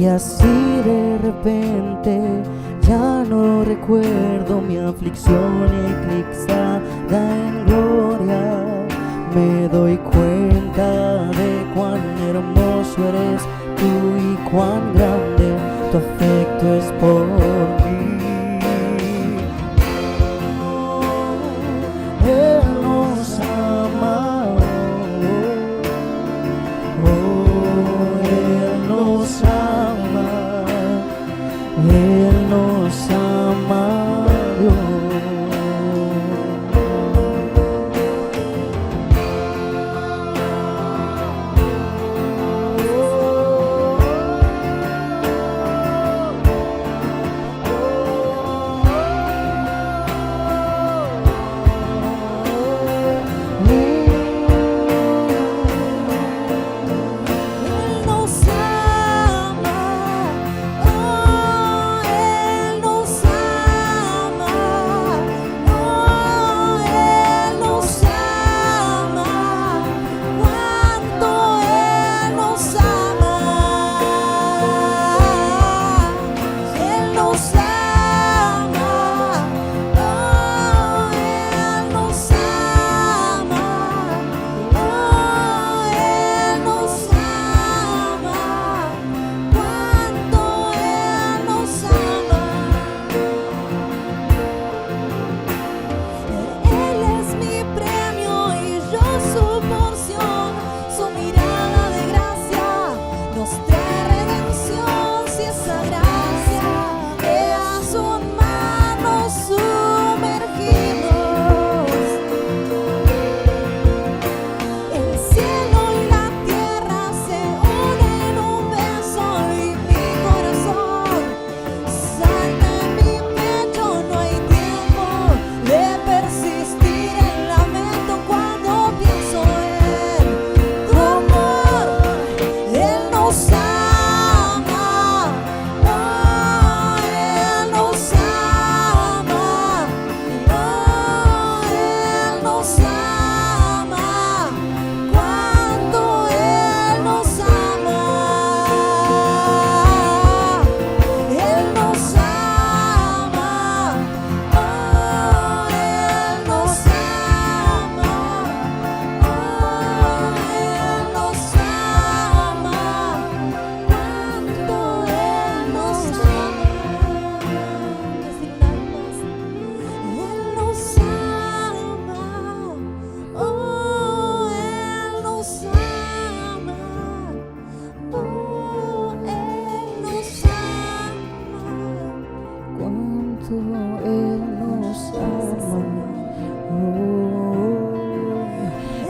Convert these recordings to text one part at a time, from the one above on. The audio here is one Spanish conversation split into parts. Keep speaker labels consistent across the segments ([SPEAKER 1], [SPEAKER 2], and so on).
[SPEAKER 1] Y así de repente ya no recuerdo mi aflicción eclipsada en gloria. Me doy cuenta de cuán hermoso eres tú y cuán grande tu afecto es por mí. Él nos ama, Él nos ama, Él nos ama, Dios.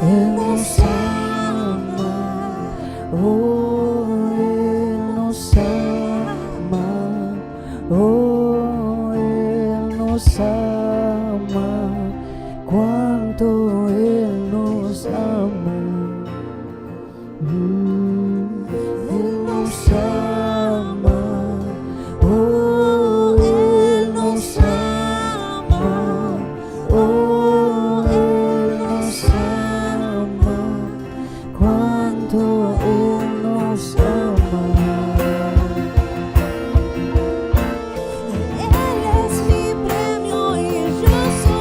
[SPEAKER 1] Él nos ama, oh, Él nos ama, oh, Él nos ama, cuánto Él nos ama. Él nos ama, oh, Él nos ama, oh, Él nos ama, cuánto Él nos ama.
[SPEAKER 2] Él es mi premio y yo su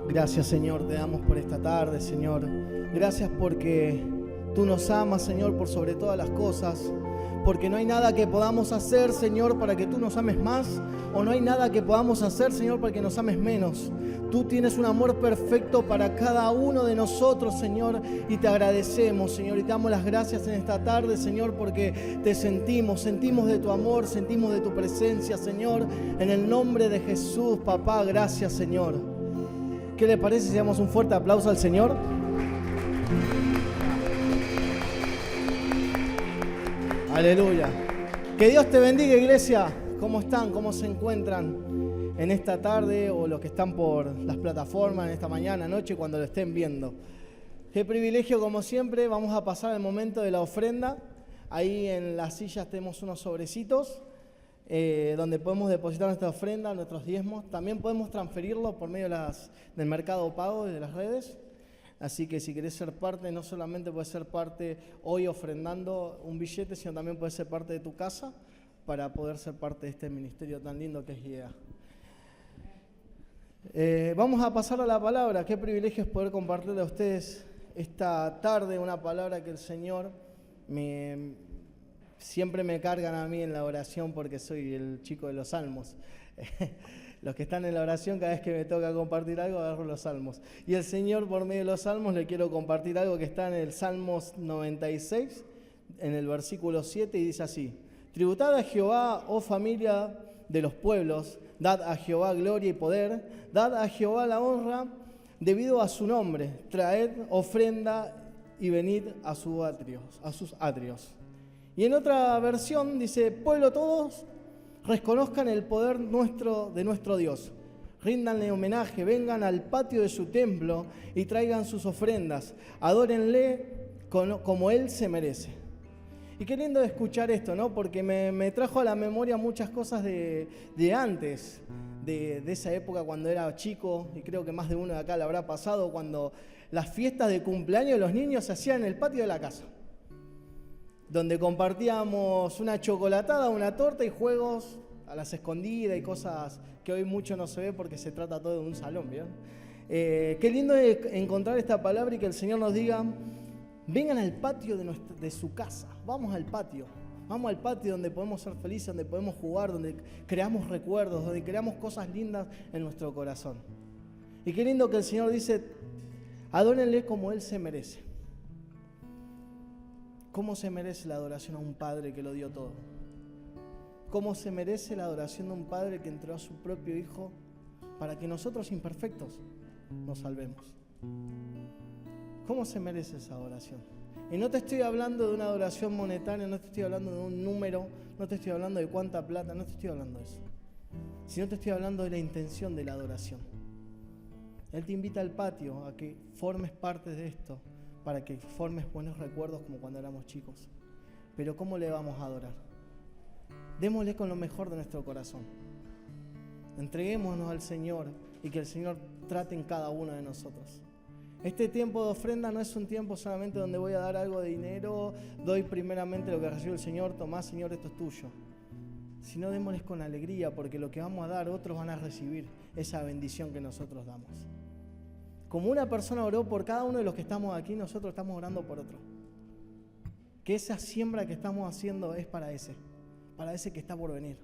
[SPEAKER 2] Gracias, Señor, te damos por esta tarde, Señor. Gracias porque tú nos amas, Señor, por sobre todas las cosas. Porque no hay nada que podamos hacer, Señor, para que tú nos ames más. O no hay nada que podamos hacer, Señor, para que nos ames menos. Tú tienes un amor perfecto para cada uno de nosotros, Señor. Y te agradecemos, Señor. Y te damos las gracias en esta tarde, Señor, porque te sentimos de tu amor, sentimos de tu presencia, Señor. En el nombre de Jesús, papá, gracias, Señor. ¿Qué le parece si damos un fuerte aplauso al Señor? Aleluya. Que Dios te bendiga, iglesia. ¿Cómo están? ¿Cómo se encuentran en esta tarde o los que están por las plataformas en esta mañana, noche, cuando lo estén viendo? Qué privilegio, como siempre. Vamos a pasar el momento de la ofrenda. Ahí en las sillas tenemos unos sobrecitos donde podemos depositar nuestra ofrenda, nuestros diezmos. También podemos transferirlo por medio del Mercado Pago y de las redes. Así que si querés ser parte, no solamente puedes ser parte hoy ofrendando un billete, sino también puedes ser parte de tu casa para poder ser parte de este ministerio tan lindo que es IEA. Vamos a pasar a la palabra. Qué privilegio es poder compartirle a ustedes esta tarde una palabra que el Señor siempre me cargan a mí en la oración porque soy el chico de los salmos. Los que están en la oración, cada vez que me toca compartir algo, agarro los salmos. Y el Señor, por medio de los salmos, le quiero compartir algo que está en el Salmos 96, en el versículo 7, y dice así: Tributad a Jehová, oh familia de los pueblos, dad a Jehová gloria y poder, dad a Jehová la honra debido a su nombre, traed ofrenda y venid a sus atrios. Y en otra versión dice: pueblo todos, reconozcan el poder de nuestro Dios. Ríndanle homenaje, vengan al patio de su templo y traigan sus ofrendas. Adórenle como Él se merece. Y qué lindo escuchar esto, ¿no? Porque me trajo a la memoria muchas cosas de antes, de esa época cuando era chico, y creo que más de uno de acá le habrá pasado, cuando las fiestas de cumpleaños de los niños se hacían en el patio de la casa, donde compartíamos una chocolatada, una torta y juegos a las escondidas y cosas que hoy mucho no se ve porque se trata todo de un salón, ¿vieron? Qué lindo es encontrar esta palabra y que el Señor nos diga: vengan al patio de su casa, vamos al patio donde podemos ser felices, donde podemos jugar, donde creamos recuerdos, donde creamos cosas lindas en nuestro corazón. Y qué lindo que el Señor dice: adórenle como Él se merece. ¿Cómo se merece la adoración a un Padre que lo dio todo? ¿Cómo se merece la adoración de un Padre que entregó a su propio Hijo para que nosotros imperfectos nos salvemos? ¿Cómo se merece esa adoración? Y no te estoy hablando de una adoración monetaria, no te estoy hablando de un número, no te estoy hablando de cuánta plata, no te estoy hablando de eso. Sino te estoy hablando de la intención de la adoración. Él te invita al patio a que formes parte de esto, para que formes buenos recuerdos como cuando éramos chicos. Pero ¿cómo le vamos a adorar? Démosle con lo mejor de nuestro corazón. Entreguémonos al Señor y que el Señor trate en cada uno de nosotros. Este tiempo de ofrenda no es un tiempo solamente donde voy a dar algo de dinero, doy primeramente lo que recibe el Señor, tomá, Señor, esto es tuyo. Sino démosles con alegría, porque lo que vamos a dar, otros van a recibir esa bendición que nosotros damos. Como una persona oró por cada uno de los que estamos aquí, nosotros estamos orando por otro. Que esa siembra que estamos haciendo es para ese que está por venir.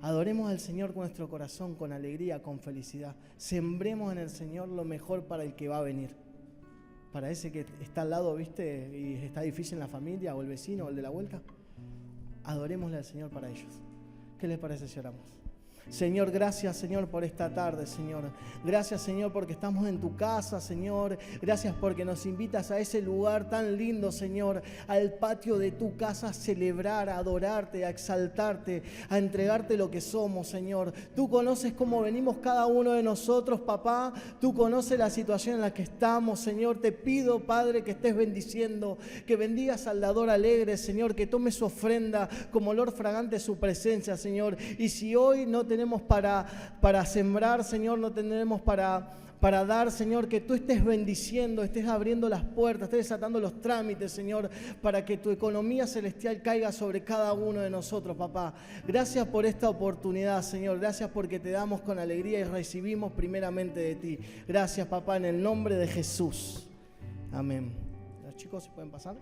[SPEAKER 2] Adoremos al Señor con nuestro corazón, con alegría, con felicidad. Sembremos en el Señor lo mejor para el que va a venir. Para ese que está al lado, ¿viste? Y está difícil en la familia, o el vecino, o el de la vuelta. Adorémosle al Señor para ellos. ¿Qué les parece si oramos? Señor, gracias, Señor, por esta tarde, Señor. Gracias, Señor, porque estamos en tu casa, Señor. Gracias porque nos invitas a ese lugar tan lindo, Señor, al patio de tu casa, a celebrar, a adorarte, a exaltarte, a entregarte lo que somos, Señor. Tú conoces cómo venimos cada uno de nosotros, papá. Tú conoces la situación en la que estamos, Señor. Te pido, Padre, que estés bendiciendo, que bendigas al dador alegre, Señor, que tome su ofrenda como olor fragante su presencia, Señor. Y si hoy no te tenemos para sembrar, Señor, no tenemos para dar, Señor, que tú estés bendiciendo, estés abriendo las puertas, estés desatando los trámites, Señor, para que tu economía celestial caiga sobre cada uno de nosotros, papá. Gracias por esta oportunidad, Señor. Gracias porque te damos con alegría y recibimos primeramente de ti. Gracias, papá, en el nombre de Jesús. Amén. Los chicos se pueden pasar.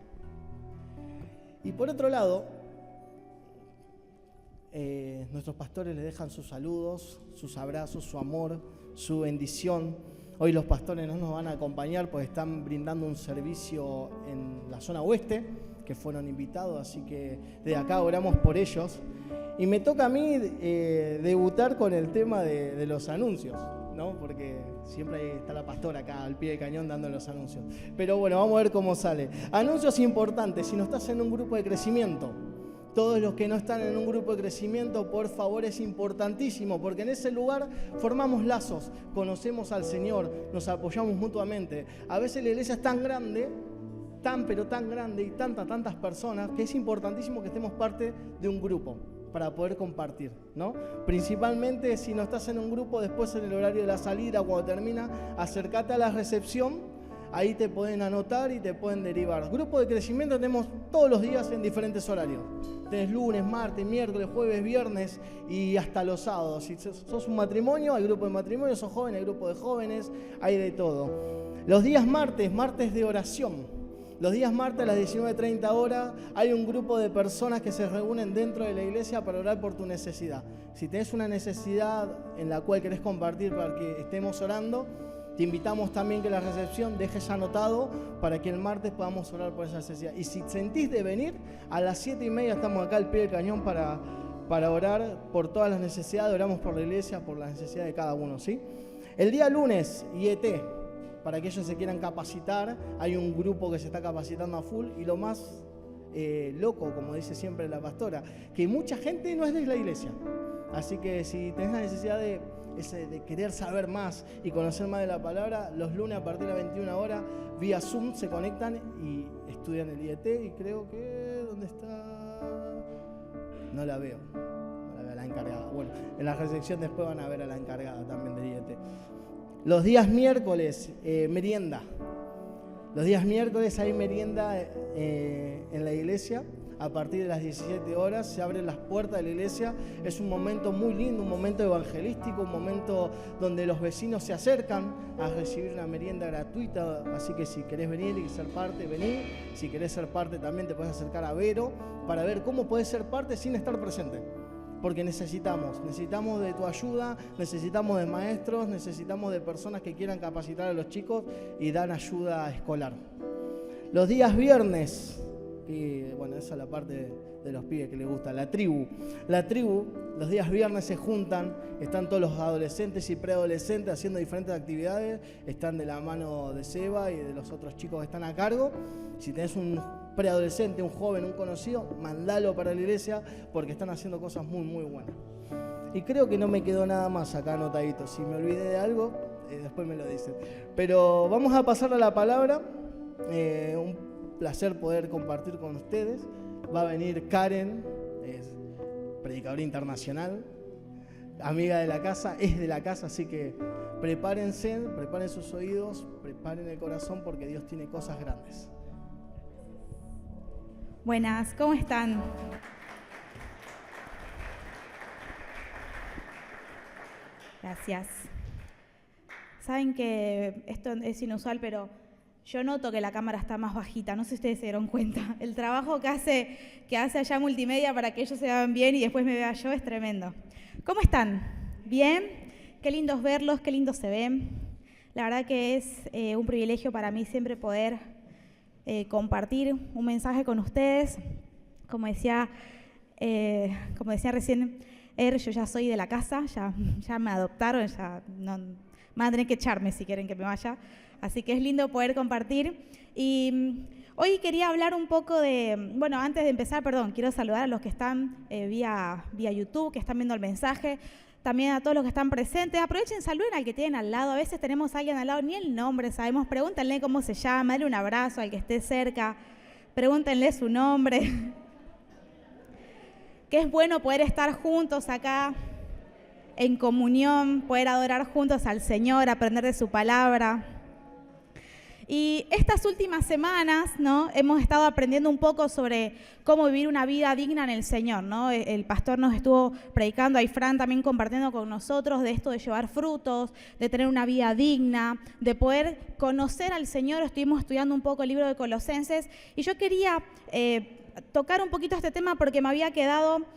[SPEAKER 2] Y por otro lado, nuestros pastores les dejan sus saludos, sus abrazos, su amor, su bendición. Hoy los pastores no nos van a acompañar porque están brindando un servicio en la zona oeste, que fueron invitados, así que desde acá oramos por ellos. Y me toca a mí debutar con el tema de los anuncios, ¿no? Porque siempre está la pastora acá al pie del cañón dando los anuncios. Pero bueno, vamos a ver cómo sale. Anuncios importantes, si no estás en un grupo de crecimiento. Todos los que no están en un grupo de crecimiento, por favor, es importantísimo, porque en ese lugar formamos lazos, conocemos al Señor, nos apoyamos mutuamente. A veces la iglesia es tan grande, pero tan grande y tantas personas, que es importantísimo que estemos parte de un grupo para poder compartir, ¿no? Principalmente si no estás en un grupo, después en el horario de la salida, cuando termina, acércate a la recepción. Ahí te pueden anotar y te pueden derivar. Grupo de crecimiento tenemos todos los días en diferentes horarios. Tenés lunes, martes, miércoles, jueves, viernes y hasta los sábados. Si sos un matrimonio, hay grupo de matrimonio, sos joven, hay grupo de jóvenes, hay de todo. Los días martes de oración. Los días martes a las 19:30 horas hay un grupo de personas que se reúnen dentro de la iglesia para orar por tu necesidad. Si tenés una necesidad en la cual querés compartir para que estemos orando, te invitamos también que la recepción dejes anotado para que el martes podamos orar por esa necesidad. Y si sentís de venir, a las 7:30 estamos acá al pie del cañón para orar por todas las necesidades. Oramos por la iglesia, por las necesidades de cada uno, ¿sí? El día lunes, IET, para que ellos se quieran capacitar. Hay un grupo que se está capacitando a full. Y lo más loco, como dice siempre la pastora, que mucha gente no es de la iglesia. Así que si tenés la necesidad de querer saber más y conocer más de la palabra, los lunes a partir de las 21 horas, vía Zoom, se conectan y estudian el IET. Y creo que, ¿dónde está? No la veo, a la encargada. Bueno, en la recepción después van a ver a la encargada también del IET. Los días miércoles, merienda. Los días miércoles hay merienda en la iglesia. A partir de las 17 horas se abren las puertas de la iglesia. Es un momento muy lindo, un momento evangelístico, un momento donde los vecinos se acercan a recibir una merienda gratuita. Así que si querés venir y ser parte, vení. Si querés ser parte también te puedes acercar a Vero para ver cómo puedes ser parte sin estar presente. Porque necesitamos de tu ayuda, necesitamos de maestros, necesitamos de personas que quieran capacitar a los chicos y dan ayuda escolar. Los días viernes, y bueno, esa es la parte de los pibes que les gusta, la tribu, los días viernes se juntan, están todos los adolescentes y preadolescentes haciendo diferentes actividades, están de la mano de Seba y de los otros chicos que están a cargo. Si tenés un preadolescente, un joven, un conocido, mandalo para la iglesia porque están haciendo cosas muy, muy buenas. Y creo que no me quedó nada más acá anotadito. Si me olvidé de algo, después me lo dicen. Pero vamos a pasar a la palabra. Un placer poder compartir con ustedes. Va a venir Karen, es predicadora internacional, amiga de la casa, es de la casa, así que prepárense, preparen sus oídos, preparen el corazón porque Dios tiene cosas grandes.
[SPEAKER 3] Buenas, ¿cómo están? Gracias. Saben que esto es inusual, pero yo noto que la cámara está más bajita, no sé si ustedes se dieron cuenta. El trabajo que hace allá Multimedia para que ellos se vean bien y después me vea yo es tremendo. ¿Cómo están? ¿Bien? Qué lindos verlos, qué lindos se ven. La verdad que es un privilegio para mí siempre poder compartir un mensaje con ustedes. Como decía recién yo ya soy de la casa, ya me adoptaron, ya no, van a tener que echarme si quieren que me vaya. Así que es lindo poder compartir. Y hoy quería hablar un poco de, bueno, antes de empezar, quiero saludar a los que están vía YouTube, que están viendo el mensaje, también a todos los que están presentes. Aprovechen, saluden al que tienen al lado. A veces tenemos a alguien al lado, ni el nombre sabemos, pregúntenle cómo se llama, denle un abrazo al que esté cerca, pregúntenle su nombre. Que es bueno poder estar juntos acá en comunión, poder adorar juntos al Señor, aprender de su palabra. Y estas últimas semanas, ¿no?, hemos estado aprendiendo un poco sobre cómo vivir una vida digna en el Señor, ¿no? El pastor nos estuvo predicando, ahí Fran también compartiendo con nosotros de esto de llevar frutos, de tener una vida digna, de poder conocer al Señor. Estuvimos estudiando un poco el libro de Colosenses y yo quería tocar un poquito este tema porque me había quedado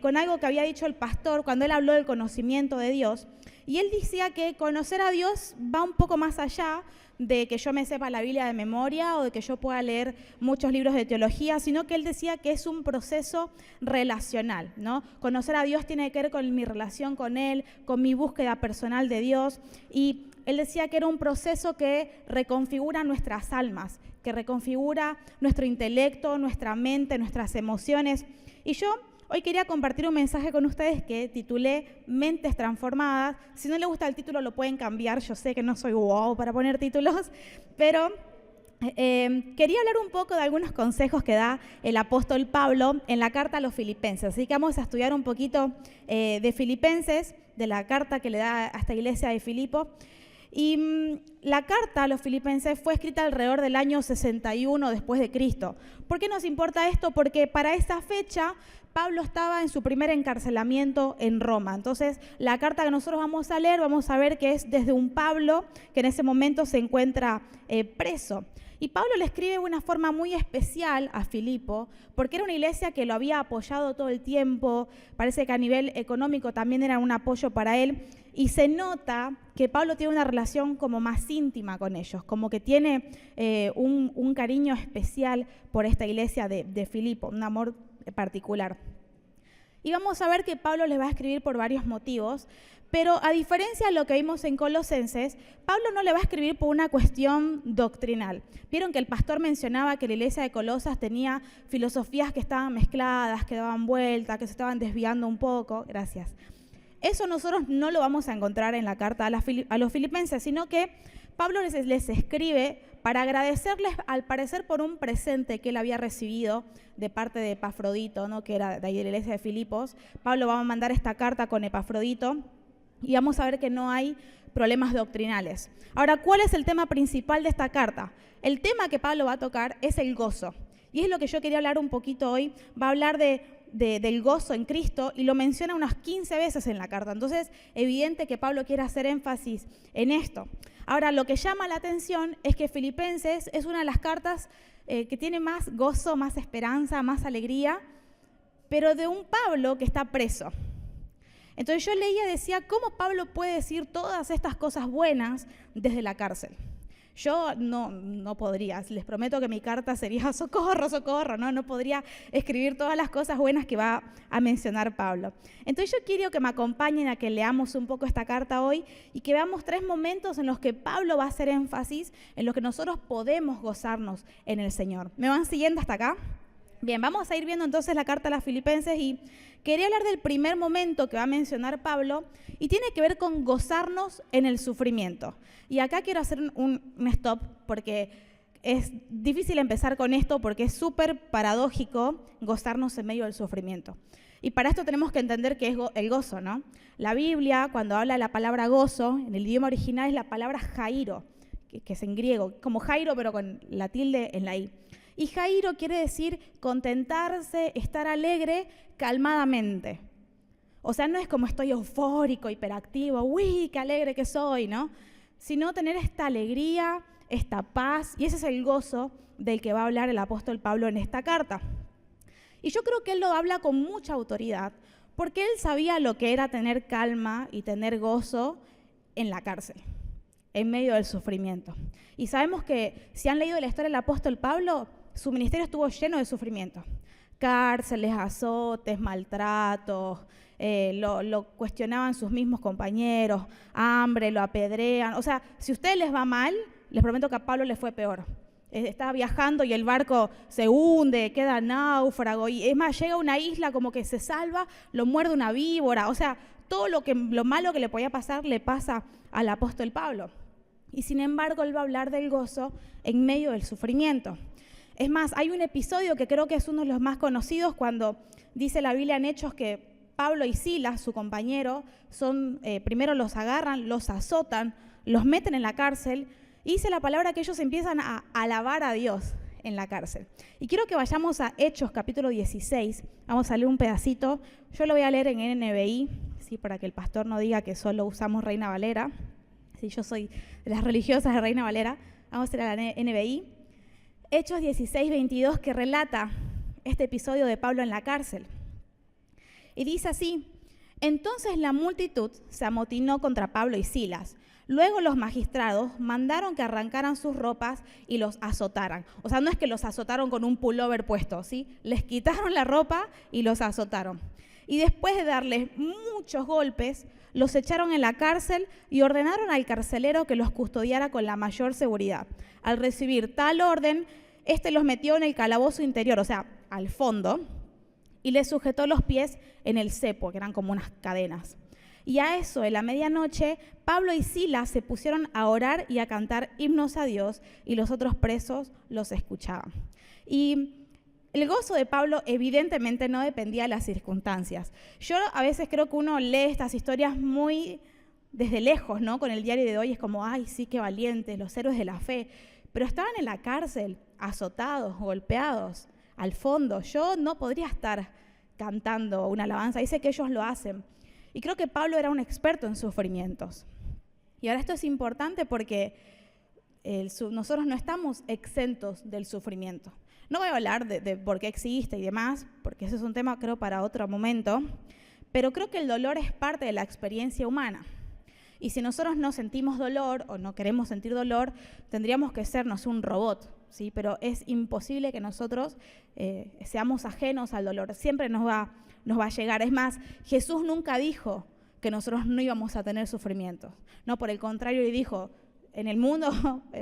[SPEAKER 3] con algo que había dicho el pastor cuando él habló del conocimiento de Dios. Y él decía que conocer a Dios va un poco más allá de que yo me sepa la Biblia de memoria o de que yo pueda leer muchos libros de teología, sino que él decía que es un proceso relacional, ¿no? Conocer a Dios tiene que ver con mi relación con Él, con mi búsqueda personal de Dios, y él decía que era un proceso que reconfigura nuestras almas, que reconfigura nuestro intelecto, nuestra mente, nuestras emociones. Y yo hoy quería compartir un mensaje con ustedes que titulé Mentes Transformadas. Si no les gusta el título lo pueden cambiar, yo sé que no soy wow para poner títulos, pero quería hablar un poco de algunos consejos que da el apóstol Pablo en la carta a los Filipenses. Así que vamos a estudiar un poquito de Filipenses, de la carta que le da a esta iglesia de Filipo. Y la carta a los Filipenses fue escrita alrededor del año 61 después de Cristo. ¿Por qué nos importa esto? Porque para esa fecha Pablo estaba en su primer encarcelamiento en Roma. Entonces, la carta que nosotros vamos a leer, vamos a ver que es desde un Pablo que en ese momento se encuentra preso. Y Pablo le escribe de una forma muy especial a Filipo, porque era una iglesia que lo había apoyado todo el tiempo, parece que a nivel económico también era un apoyo para él, y se nota que Pablo tiene una relación como más íntima con ellos, como que tiene un cariño especial por esta iglesia de Filipo, un amor particular. Y vamos a ver que Pablo les va a escribir por varios motivos, pero a diferencia de lo que vimos en Colosenses, Pablo no le va a escribir por una cuestión doctrinal. Vieron que el pastor mencionaba que la iglesia de Colosas tenía filosofías que estaban mezcladas, que daban vuelta, que se estaban desviando un poco. Gracias. Eso nosotros no lo vamos a encontrar en la carta a los Filipenses, sino que Pablo les escribe para agradecerles, al parecer, por un presente que él había recibido de parte de Epafrodito, ¿no?, que era de ahí de la iglesia de Filipos. Pablo va a mandar esta carta con Epafrodito y vamos a ver que no hay problemas doctrinales. Ahora, ¿cuál es el tema principal de esta carta? El tema que Pablo va a tocar es el gozo. Y es lo que yo quería hablar un poquito hoy. Va a hablar del gozo en Cristo y lo menciona unas 15 veces en la carta. Entonces, evidente que Pablo quiere hacer énfasis en esto. Ahora, lo que llama la atención es que Filipenses es una de las cartas que tiene más gozo, más esperanza, más alegría, pero de un Pablo que está preso. Entonces yo leía y decía, ¿cómo Pablo puede decir todas estas cosas buenas desde la cárcel? Yo no podría, les prometo que mi carta sería socorro, socorro, no podría escribir todas las cosas buenas que va a mencionar Pablo. Entonces yo quiero que me acompañen a que leamos un poco esta carta hoy y que veamos 3 momentos en los que Pablo va a hacer énfasis, en los que nosotros podemos gozarnos en el Señor. ¿Me van siguiendo hasta acá? Bien, vamos a ir viendo entonces la carta a las Filipenses y quería hablar del primer momento que va a mencionar Pablo y tiene que ver con gozarnos en el sufrimiento. Y acá quiero hacer un stop porque es difícil empezar con esto porque es súper paradójico gozarnos en medio del sufrimiento. Y para esto tenemos que entender qué es el gozo, ¿no? La Biblia, cuando habla de la palabra gozo, en el idioma original es la palabra jairo, que es en griego, como Jairo pero con la tilde en la i. Y jairo quiere decir contentarse, estar alegre calmadamente. O sea, no es como estoy eufórico, hiperactivo, uy, qué alegre que soy, ¿no? Sino tener esta alegría, esta paz, y ese es el gozo del que va a hablar el apóstol Pablo en esta carta. Y yo creo que él lo habla con mucha autoridad, porque él sabía lo que era tener calma y tener gozo en la cárcel, en medio del sufrimiento. Y sabemos que si han leído la historia del apóstol Pablo, su ministerio estuvo lleno de sufrimiento. Cárceles, azotes, maltratos, lo cuestionaban sus mismos compañeros, hambre, lo apedrean. O sea, si a ustedes les va mal, les prometo que a Pablo le fue peor. Estaba viajando y el barco se hunde, queda náufrago, y es más, llega a una isla como que se salva, lo muerde una víbora. O sea, todo lo malo que le podía pasar le pasa al apóstol Pablo. Y sin embargo, él va a hablar del gozo en medio del sufrimiento. Es más, hay un episodio que creo que es uno de los más conocidos cuando dice la Biblia en Hechos que Pablo y Silas, su compañero, primero los agarran, los azotan, los meten en la cárcel, y dice la palabra que ellos empiezan a alabar a Dios en la cárcel. Y quiero que vayamos a Hechos capítulo 16, vamos a leer un pedacito, yo lo voy a leer en NBI, ¿sí? Para que el pastor no diga que solo usamos Reina Valera, ¿sí? Yo soy de las religiosas de Reina Valera, vamos a ir a la NBI. Hechos 16, 22, que relata este episodio de Pablo en la cárcel. Y dice así: entonces la multitud se amotinó contra Pablo y Silas. Luego los magistrados mandaron que arrancaran sus ropas y los azotaran. O sea, no es que los azotaron con un pullover puesto, ¿sí? Les quitaron la ropa y los azotaron. Y después de darles muchos golpes, los echaron en la cárcel y ordenaron al carcelero que los custodiara con la mayor seguridad. Al recibir tal orden, los metió en el calabozo interior, o sea, al fondo, y les sujetó los pies en el cepo, que eran como unas cadenas. Y a eso, en la medianoche, Pablo y Silas se pusieron a orar y a cantar himnos a Dios, y los otros presos los escuchaban. Y el gozo de Pablo evidentemente no dependía de las circunstancias. Yo a veces creo que uno lee estas historias muy desde lejos, ¿no? Con el diario de hoy es como, ay, sí, qué valientes, los héroes de la fe. Pero estaban en la cárcel, azotados, golpeados, al fondo. Yo no podría estar cantando una alabanza, dice que ellos lo hacen. Y creo que Pablo era un experto en sufrimientos. Y ahora esto es importante porque nosotros no estamos exentos del sufrimiento. No voy a hablar de por qué existe y demás, porque ese es un tema creo para otro momento, pero creo que el dolor es parte de la experiencia humana. Y si nosotros no sentimos dolor o no queremos sentir dolor, tendríamos que sernos un robot, ¿sí? Pero es imposible que nosotros seamos ajenos al dolor. Siempre nos va a llegar. Es más, Jesús nunca dijo que nosotros no íbamos a tener sufrimientos. No, por el contrario, le dijo, en el mundo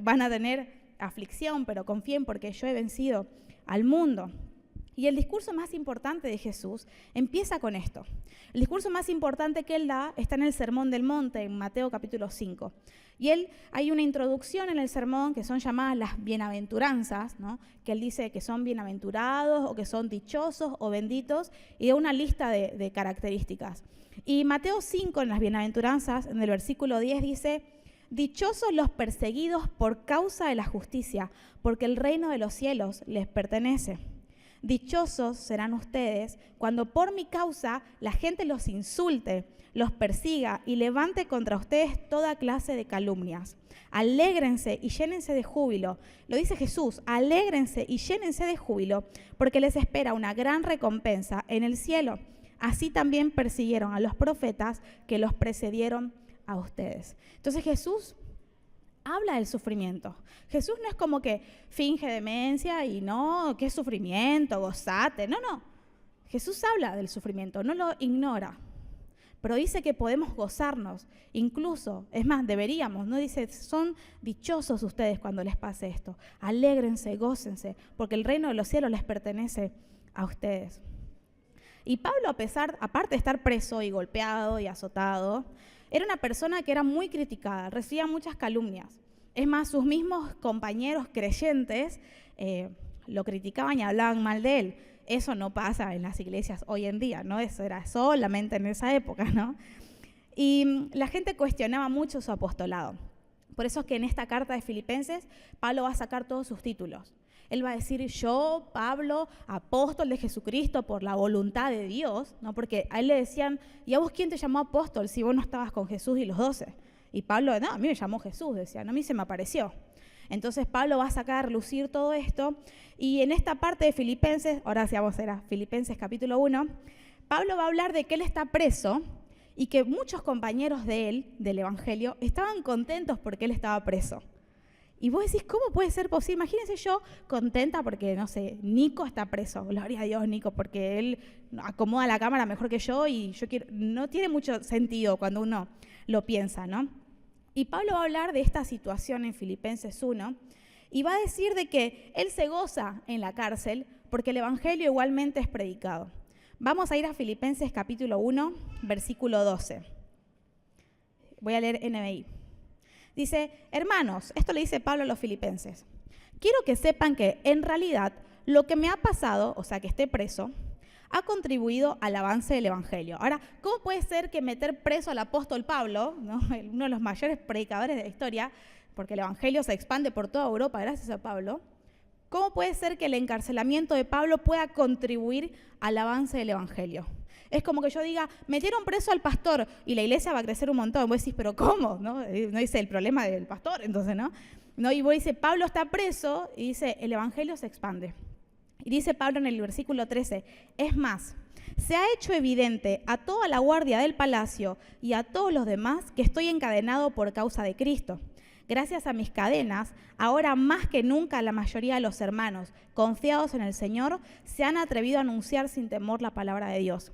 [SPEAKER 3] van a tener aflicción, pero confíen porque yo he vencido al mundo. Y el discurso más importante de Jesús empieza con esto. El discurso más importante que él da está en el Sermón del Monte, en Mateo capítulo 5. Y hay una introducción en el sermón que son llamadas las bienaventuranzas, ¿no? Que él dice que son bienaventurados o que son dichosos o benditos, y da una lista de características. Y Mateo 5, en las bienaventuranzas, en el versículo 10 dice: dichosos los perseguidos por causa de la justicia, porque el reino de los cielos les pertenece. Dichosos serán ustedes cuando por mi causa la gente los insulte, los persiga y levante contra ustedes toda clase de calumnias. Alégrense y llénense de júbilo. Lo dice Jesús, alégrense y llénense de júbilo, porque les espera una gran recompensa en el cielo. Así también persiguieron a los profetas que los precedieron a ustedes. Entonces Jesús habla del sufrimiento. Jesús no es como que finge demencia y no, qué sufrimiento, gozate. No. Jesús habla del sufrimiento, no lo ignora. Pero dice que podemos gozarnos, incluso, es más, deberíamos, ¿no? Dice, son dichosos ustedes cuando les pase esto. Alégrense, gócense, porque el reino de los cielos les pertenece a ustedes. Y Pablo, aparte de estar preso y golpeado y azotado, era una persona que era muy criticada, recibía muchas calumnias. Es más, sus mismos compañeros creyentes lo criticaban y hablaban mal de él. Eso no pasa en las iglesias hoy en día, ¿no? Eso era solamente en esa época, ¿no? Y la gente cuestionaba mucho su apostolado. Por eso es que en esta carta de Filipenses, Pablo va a sacar todos sus títulos. Él va a decir, yo, Pablo, apóstol de Jesucristo por la voluntad de Dios, ¿no? Porque a él le decían, ¿y a vos quién te llamó apóstol si vos no estabas con Jesús y los 12? Y Pablo, no, a mí me llamó Jesús, decían, a mí se me apareció. Entonces Pablo va a sacar a relucir todo esto, y en esta parte de Filipenses, ahora sí vamos a ir a Filipenses capítulo 1, Pablo va a hablar de que él está preso y que muchos compañeros de él, del Evangelio, estaban contentos porque él estaba preso. Y vos decís, ¿cómo puede ser posible? Imagínense yo contenta porque, no sé, Nico está preso. Gloria a Dios, Nico, porque él acomoda la cámara mejor que yo y yo quiero... No tiene mucho sentido cuando uno lo piensa, ¿no? Y Pablo va a hablar de esta situación en Filipenses 1 y va a decir de que él se goza en la cárcel porque el Evangelio igualmente es predicado. Vamos a ir a Filipenses capítulo 1, versículo 12. Voy a leer NBI. Dice, hermanos, esto le dice Pablo a los filipenses, quiero que sepan que en realidad lo que me ha pasado, o sea que esté preso, ha contribuido al avance del Evangelio. Ahora, ¿cómo puede ser que meter preso al apóstol Pablo, ¿no?, uno de los mayores predicadores de la historia, porque el Evangelio se expande por toda Europa gracias a Pablo, cómo puede ser que el encarcelamiento de Pablo pueda contribuir al avance del Evangelio? Es como que yo diga, metieron preso al pastor y la iglesia va a crecer un montón. Vos decís, ¿pero cómo? No dice el problema del pastor, entonces, ¿no? Y vos dices, Pablo está preso y dice, el Evangelio se expande. Y dice Pablo en el versículo 13, es más, se ha hecho evidente a toda la guardia del palacio y a todos los demás que estoy encadenado por causa de Cristo. Gracias a mis cadenas, ahora más que nunca la mayoría de los hermanos, confiados en el Señor, se han atrevido a anunciar sin temor la palabra de Dios.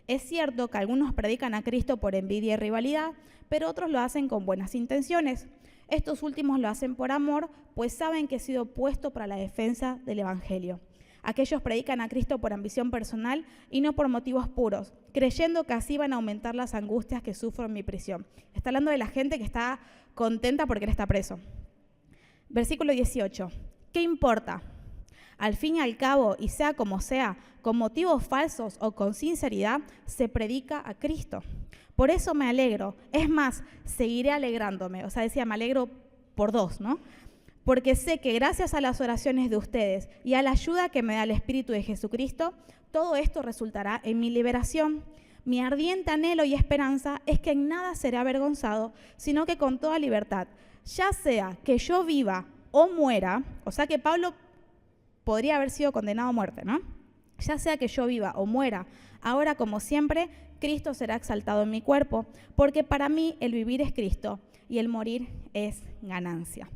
[SPEAKER 3] Es cierto que algunos predican a Cristo por envidia y rivalidad, pero otros lo hacen con buenas intenciones. Estos últimos lo hacen por amor, pues saben que he sido puesto para la defensa del Evangelio. Aquellos predican a Cristo por ambición personal y no por motivos puros, creyendo que así van a aumentar las angustias que sufro en mi prisión. Está hablando de la gente que está contenta porque él está preso. Versículo 18. ¿Qué importa? Al fin y al cabo, y sea como sea, con motivos falsos o con sinceridad, se predica a Cristo. Por eso me alegro. Es más, seguiré alegrándome. O sea, decía, me alegro por dos, ¿no? Porque sé que gracias a las oraciones de ustedes y a la ayuda que me da el Espíritu de Jesucristo, todo esto resultará en mi liberación. Mi ardiente anhelo y esperanza es que en nada seré avergonzado, sino que con toda libertad, ya sea que yo viva o muera, o sea que Pablo podría haber sido condenado a muerte, ¿no? Ya sea que yo viva o muera, ahora como siempre, Cristo será exaltado en mi cuerpo, porque para mí el vivir es Cristo y el morir es ganancia.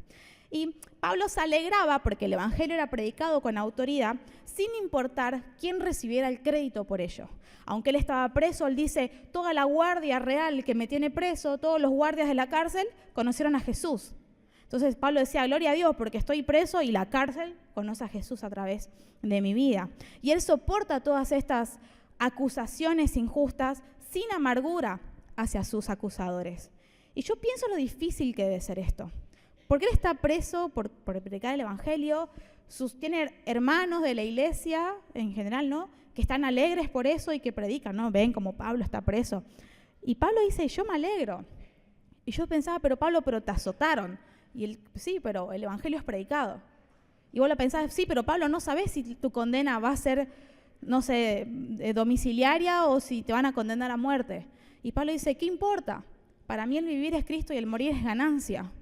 [SPEAKER 3] Y Pablo se alegraba porque el Evangelio era predicado con autoridad, sin importar quién recibiera el crédito por ello. Aunque él estaba preso, él dice, toda la guardia real que me tiene preso, todos los guardias de la cárcel, conocieron a Jesús. Entonces Pablo decía, gloria a Dios porque estoy preso y la cárcel conoce a Jesús a través de mi vida. Y él soporta todas estas acusaciones injustas sin amargura hacia sus acusadores. Y yo pienso lo difícil que debe ser esto. Porque él está preso por predicar el Evangelio, tiene hermanos de la iglesia en general, ¿no?, que están alegres por eso y que predican, ¿no? Ven como Pablo está preso. Y Pablo dice, yo me alegro. Y yo pensaba, pero Pablo, pero te azotaron. Y él, sí, pero el Evangelio es predicado. Y vos lo pensás, sí, pero Pablo, no sabés si tu condena va a ser, no sé, domiciliaria o si te van a condenar a muerte. Y Pablo dice, ¿qué importa? Para mí el vivir es Cristo y el morir es ganancia.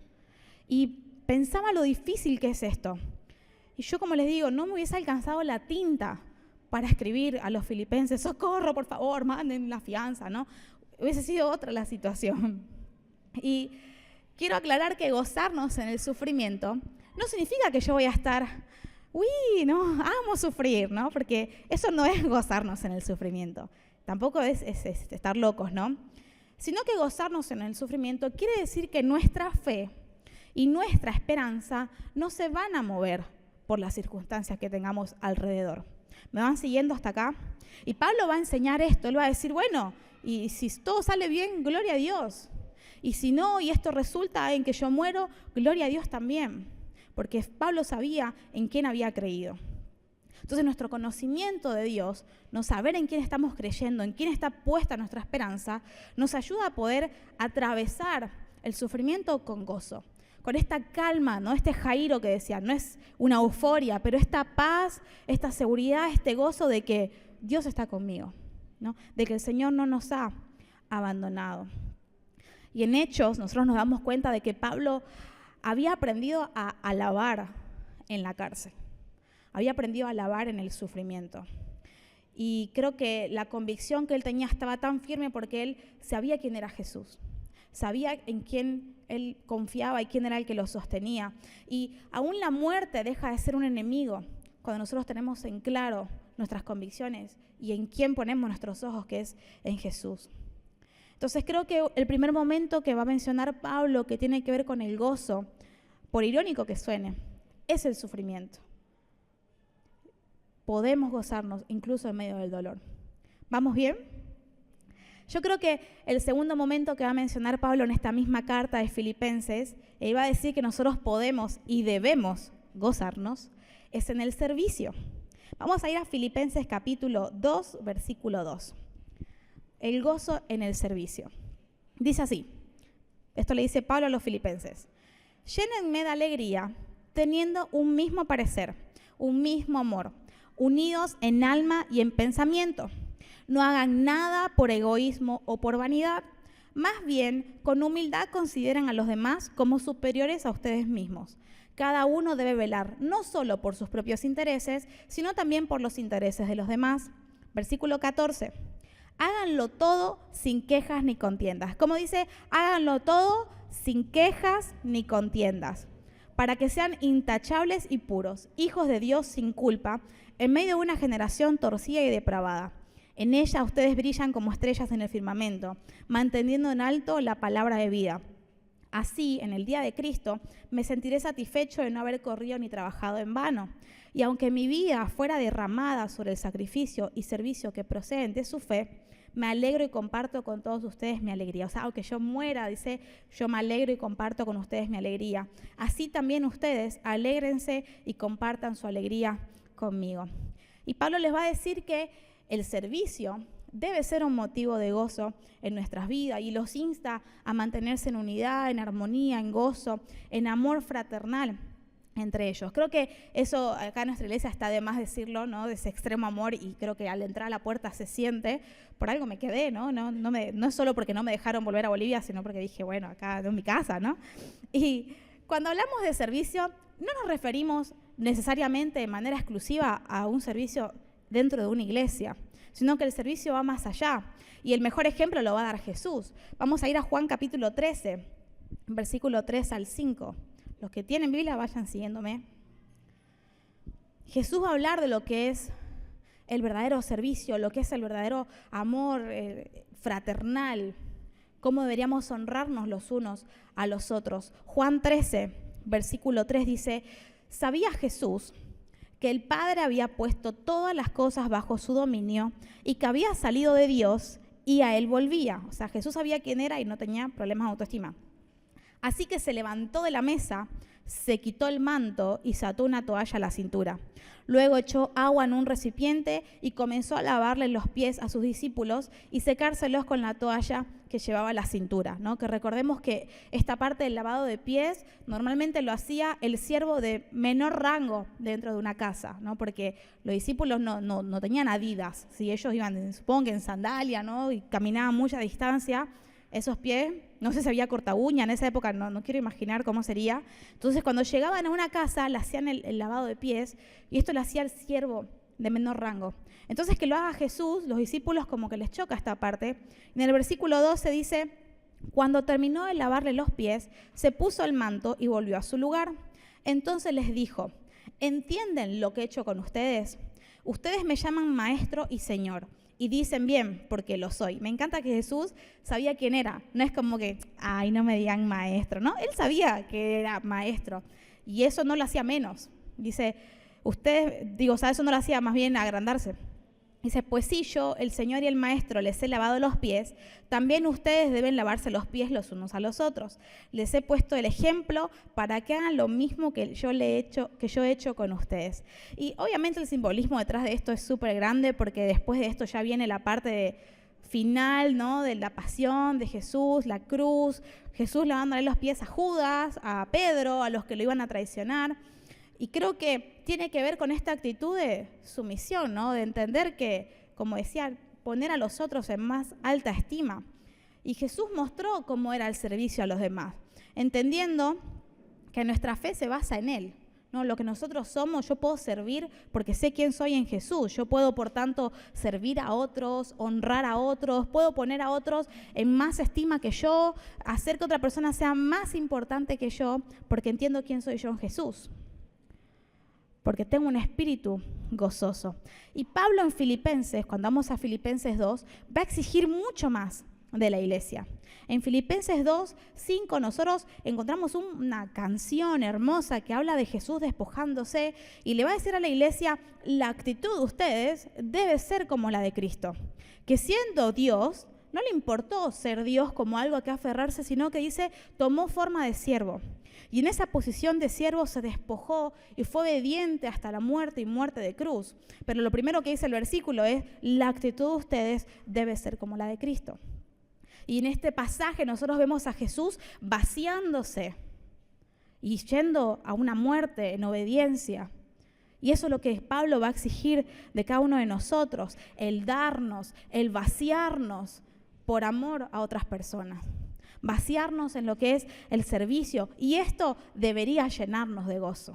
[SPEAKER 3] Y pensaba lo difícil que es esto. Y yo, como les digo, no me hubiese alcanzado la tinta para escribir a los filipenses, socorro, por favor, manden la fianza, ¿no? Hubiese sido otra la situación. Y quiero aclarar que gozarnos en el sufrimiento no significa que yo voy a estar, no, amo sufrir, ¿no? Porque eso no es gozarnos en el sufrimiento. Tampoco es estar locos, ¿no? Sino que gozarnos en el sufrimiento quiere decir que nuestra fe y nuestra esperanza no se van a mover por las circunstancias que tengamos alrededor. ¿Me van siguiendo hasta acá? Y Pablo va a enseñar esto, él va a decir, bueno, y si todo sale bien, gloria a Dios. Y si no, y esto resulta en que yo muero, gloria a Dios también. Porque Pablo sabía en quién había creído. Entonces nuestro conocimiento de Dios, no saber en quién estamos creyendo, en quién está puesta nuestra esperanza, nos ayuda a poder atravesar el sufrimiento con gozo. Con esta calma, ¿no? Este Jairo que decía, no es una euforia, pero esta paz, esta seguridad, este gozo de que Dios está conmigo, ¿no? De que el Señor no nos ha abandonado. Y en Hechos nosotros nos damos cuenta de que Pablo había aprendido a alabar en la cárcel, había aprendido a alabar en el sufrimiento. Y creo que la convicción que él tenía estaba tan firme porque él sabía quién era Jesús, sabía en quién él confiaba y quién era el que lo sostenía. Y aún la muerte deja de ser un enemigo cuando nosotros tenemos en claro nuestras convicciones y en quién ponemos nuestros ojos, que es en Jesús. Entonces creo que el primer momento que va a mencionar Pablo, que tiene que ver con el gozo, por irónico que suene, es el sufrimiento. Podemos gozarnos incluso en medio del dolor. ¿Vamos bien? Yo creo que el segundo momento que va a mencionar Pablo en esta misma carta de Filipenses, e iba a decir que nosotros podemos y debemos gozarnos, es en el servicio. Vamos a ir a Filipenses capítulo 2, versículo 2. El gozo en el servicio. Dice así, esto le dice Pablo a los filipenses: llénenme de alegría, teniendo un mismo parecer, un mismo amor, unidos en alma y en pensamiento. No hagan nada por egoísmo o por vanidad, más bien con humildad consideren a los demás como superiores a ustedes mismos. Cada uno debe velar no solo por sus propios intereses, sino también por los intereses de los demás. Versículo 14. Háganlo todo sin quejas ni contiendas. Como dice, háganlo todo sin quejas ni contiendas, para que sean intachables y puros, hijos de Dios sin culpa, en medio de una generación torcida y depravada. En ella ustedes brillan como estrellas en el firmamento, manteniendo en alto la palabra de vida. Así, en el día de Cristo, me sentiré satisfecho de no haber corrido ni trabajado en vano. Y aunque mi vida fuera derramada sobre el sacrificio y servicio que proceden de su fe, me alegro y comparto con todos ustedes mi alegría. O sea, aunque yo muera, dice, yo me alegro y comparto con ustedes mi alegría. Así también ustedes, alégrense y compartan su alegría conmigo. Y Pablo les va a decir que el servicio debe ser un motivo de gozo en nuestras vidas y los insta a mantenerse en unidad, en armonía, en gozo, en amor fraternal entre ellos. Creo que eso acá en nuestra iglesia está de más decirlo, ¿no? De ese extremo amor, y creo que al entrar a la puerta se siente. Por algo me quedé, ¿no? No es solo porque no me dejaron volver a Bolivia, sino porque dije, bueno, acá es mi casa, ¿no? Y cuando hablamos de servicio, no nos referimos necesariamente de manera exclusiva a un servicio dentro de una iglesia, sino que el servicio va más allá. Y el mejor ejemplo lo va a dar Jesús. Vamos a ir a Juan capítulo 13, versículo 3 al 5. Los que tienen Biblia, vayan siguiéndome. Jesús va a hablar de lo que es el verdadero servicio, lo que es el verdadero amor fraternal, cómo deberíamos honrarnos los unos a los otros. Juan 13, versículo 3 dice: ¿sabía Jesús que el Padre había puesto todas las cosas bajo su dominio y que había salido de Dios y a Él volvía? O sea, Jesús sabía quién era y no tenía problemas de autoestima. Así que se levantó de la mesa, se quitó el manto y se ató una toalla a la cintura. Luego echó agua en un recipiente y comenzó a lavarle los pies a sus discípulos y secárselos con la toalla que llevaba a la cintura, ¿no? Que recordemos que esta parte del lavado de pies normalmente lo hacía el siervo de menor rango dentro de una casa, ¿no? Porque los discípulos no tenían Adidas. Si ellos iban, supongo que en sandalia, ¿no? Y caminaban mucha distancia, esos pies, no sé si había corta uña en esa época, no quiero imaginar cómo sería. Entonces, cuando llegaban a una casa, le hacían el lavado de pies, y esto lo hacía el siervo de menor rango. Entonces, que lo haga Jesús, los discípulos como que les choca esta parte. En el versículo 12 dice: cuando terminó de lavarle los pies, se puso el manto y volvió a su lugar. Entonces les dijo: ¿entienden lo que he hecho con ustedes? Ustedes me llaman maestro y señor, y dicen bien, porque lo soy. Me encanta que Jesús sabía quién era. No es como que, ay, no me digan maestro, ¿no? Él sabía que era maestro, y eso no lo hacía menos. Dice, eso no lo hacía más bien agrandarse. Dice, pues si yo, el Señor y el Maestro, les he lavado los pies, también ustedes deben lavarse los pies los unos a los otros. Les he puesto el ejemplo para que hagan lo mismo que yo he hecho con ustedes. Y obviamente el simbolismo detrás de esto es súper grande, porque después de esto ya viene la parte final, ¿no? De la pasión de Jesús, la cruz, Jesús lavándole los pies a Judas, a Pedro, a los que lo iban a traicionar. Y creo que tiene que ver con esta actitud de sumisión, ¿no? De entender que, como decía, poner a los otros en más alta estima. Y Jesús mostró cómo era el servicio a los demás, entendiendo que nuestra fe se basa en Él, ¿no? Lo que nosotros somos, yo puedo servir porque sé quién soy en Jesús. Yo puedo, por tanto, servir a otros, honrar a otros, puedo poner a otros en más estima que yo, hacer que otra persona sea más importante que yo, porque entiendo quién soy yo en Jesús, porque tengo un espíritu gozoso. Y Pablo en Filipenses, cuando vamos a Filipenses 2, va a exigir mucho más de la iglesia. En Filipenses 2, 5, nosotros encontramos una canción hermosa que habla de Jesús despojándose, y le va a decir a la iglesia: la actitud de ustedes debe ser como la de Cristo, que siendo Dios, no le importó ser Dios como algo a que aferrarse, sino que dice, tomó forma de siervo. Y en esa posición de siervo se despojó y fue obediente hasta la muerte y muerte de cruz. Pero lo primero que dice el versículo es, la actitud de ustedes debe ser como la de Cristo. Y en este pasaje nosotros vemos a Jesús vaciándose y yendo a una muerte en obediencia. Y eso es lo que Pablo va a exigir de cada uno de nosotros, el darnos, el vaciarnos por amor a otras personas. Vaciarnos en lo que es el servicio. Y esto debería llenarnos de gozo.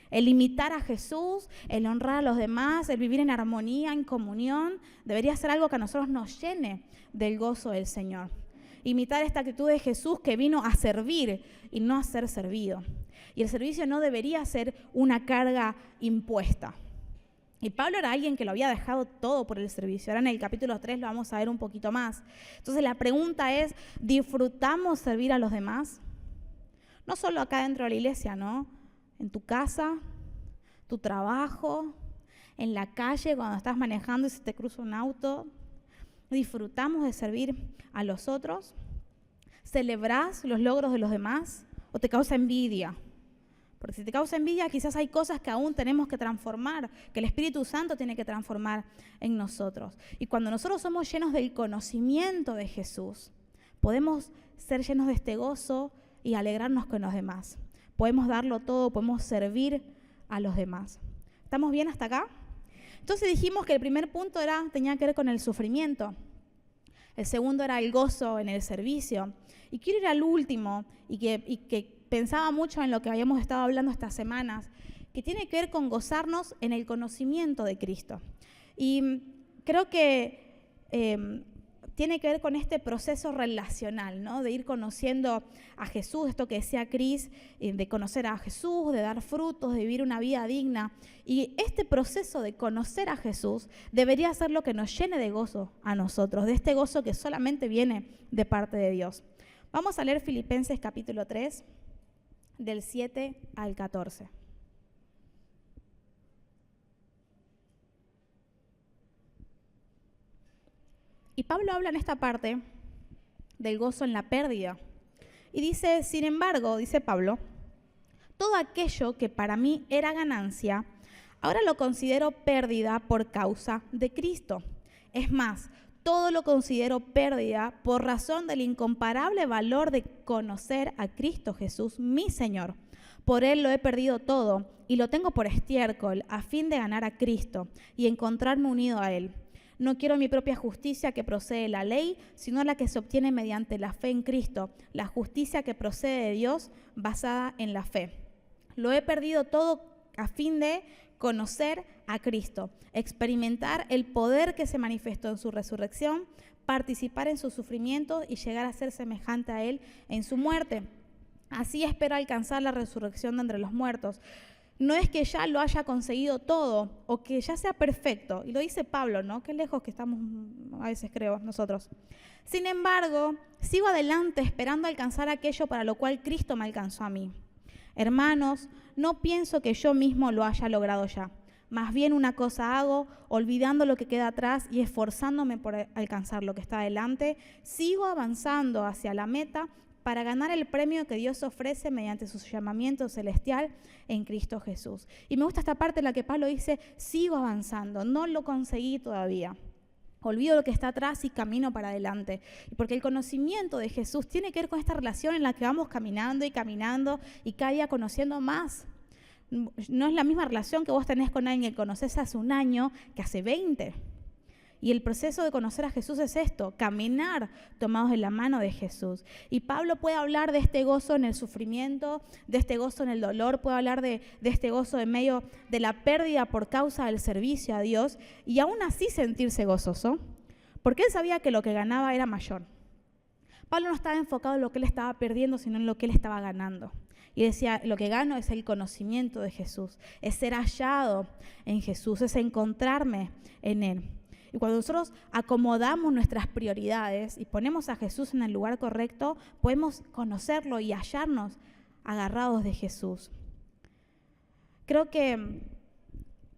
[SPEAKER 3] El imitar a Jesús, el honrar a los demás, el vivir en armonía, en comunión, debería ser algo que a nosotros nos llene del gozo del Señor. Imitar esta actitud de Jesús que vino a servir y no a ser servido. Y el servicio no debería ser una carga impuesta. Y Pablo era alguien que lo había dejado todo por el servicio. Ahora en el capítulo 3 lo vamos a ver un poquito más. Entonces la pregunta es, ¿disfrutamos servir a los demás? No solo acá dentro de la iglesia, ¿no? En tu casa, tu trabajo, en la calle cuando estás manejando y se te cruza un auto. ¿Disfrutamos de servir a los otros? ¿Celebrás los logros de los demás o te causa envidia? Porque si te causa envidia, quizás hay cosas que aún tenemos que transformar, que el Espíritu Santo tiene que transformar en nosotros. Y cuando nosotros somos llenos del conocimiento de Jesús, podemos ser llenos de este gozo y alegrarnos con los demás. Podemos darlo todo, podemos servir a los demás. ¿Estamos bien hasta acá? Entonces dijimos que el primer punto tenía que ver con el sufrimiento. El segundo era el gozo en el servicio. Y quiero ir al último, y que pensaba mucho en lo que habíamos estado hablando estas semanas, que tiene que ver con gozarnos en el conocimiento de Cristo. Y creo que tiene que ver con este proceso relacional, ¿no? De ir conociendo a Jesús, esto que decía Cris, de conocer a Jesús, de dar frutos, de vivir una vida digna. Y este proceso de conocer a Jesús debería ser lo que nos llene de gozo a nosotros, de este gozo que solamente viene de parte de Dios. Vamos a leer Filipenses capítulo 3, del 7 al 14. Y Pablo habla en esta parte del gozo en la pérdida. Y dice, sin embargo, dice Pablo, todo aquello que para mí era ganancia, ahora lo considero pérdida por causa de Cristo. Es más, todo lo considero pérdida por razón del incomparable valor de conocer a Cristo Jesús, mi Señor. Por Él lo he perdido todo y lo tengo por estiércol a fin de ganar a Cristo y encontrarme unido a Él. No quiero mi propia justicia que procede de la ley, sino la que se obtiene mediante la fe en Cristo, la justicia que procede de Dios basada en la fe. Lo he perdido todo a fin de conocer a Cristo, experimentar el poder que se manifestó en su resurrección, participar en sus sufrimientos y llegar a ser semejante a Él en su muerte. Así espero alcanzar la resurrección de entre los muertos. No es que ya lo haya conseguido todo o que ya sea perfecto. Y lo dice Pablo, ¿no? Qué lejos que estamos a veces, creo, nosotros. Sin embargo, sigo adelante esperando alcanzar aquello para lo cual Cristo me alcanzó a mí. Hermanos, no pienso que yo mismo lo haya logrado ya. Más bien una cosa hago, olvidando lo que queda atrás y esforzándome por alcanzar lo que está adelante, sigo avanzando hacia la meta para ganar el premio que Dios ofrece mediante su llamamiento celestial en Cristo Jesús. Y me gusta esta parte en la que Pablo dice, sigo avanzando, no lo conseguí todavía. Olvido lo que está atrás y camino para adelante. Porque el conocimiento de Jesús tiene que ver con esta relación en la que vamos caminando y cada día conociendo más. No es la misma relación que vos tenés con alguien que conocés hace un año que hace 20. Y el proceso de conocer a Jesús es esto, caminar tomados de la mano de Jesús. Y Pablo puede hablar de este gozo en el sufrimiento, de este gozo en el dolor, puede hablar de este gozo en medio de la pérdida por causa del servicio a Dios y aún así sentirse gozoso, porque él sabía que lo que ganaba era mayor. Pablo no estaba enfocado en lo que él estaba perdiendo, sino en lo que él estaba ganando. Y decía, lo que gano es el conocimiento de Jesús, es ser hallado en Jesús, es encontrarme en Él. Y cuando nosotros acomodamos nuestras prioridades y ponemos a Jesús en el lugar correcto, podemos conocerlo y hallarnos agarrados de Jesús. Creo que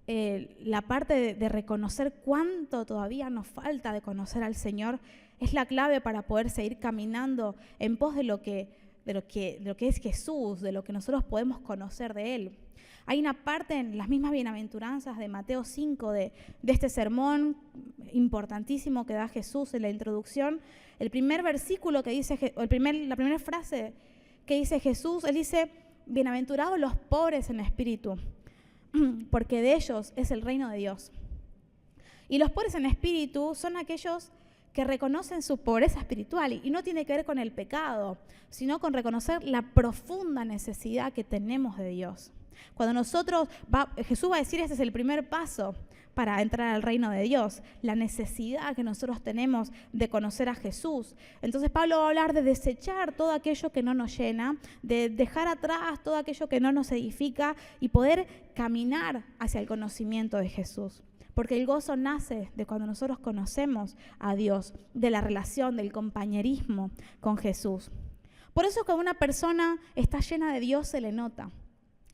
[SPEAKER 3] la parte de reconocer cuánto todavía nos falta de conocer al Señor es la clave para poder seguir caminando en pos de lo que es Jesús, de lo que nosotros podemos conocer de Él. Hay una parte en las mismas bienaventuranzas de Mateo 5 de este sermón importantísimo que da Jesús en la introducción. El primer versículo que dice, la primera frase que dice Jesús, Él dice: bienaventurados los pobres en espíritu, porque de ellos es el reino de Dios. Y los pobres en espíritu son aquellos que reconocen su pobreza espiritual, y no tiene que ver con el pecado, sino con reconocer la profunda necesidad que tenemos de Dios. Cuando Jesús va a decir, este es el primer paso para entrar al reino de Dios, la necesidad que nosotros tenemos de conocer a Jesús. Entonces Pablo va a hablar de desechar todo aquello que no nos llena, de dejar atrás todo aquello que no nos edifica y poder caminar hacia el conocimiento de Jesús. Porque el gozo nace de cuando nosotros conocemos a Dios, de la relación, del compañerismo con Jesús. Por eso cuando una persona está llena de Dios se le nota.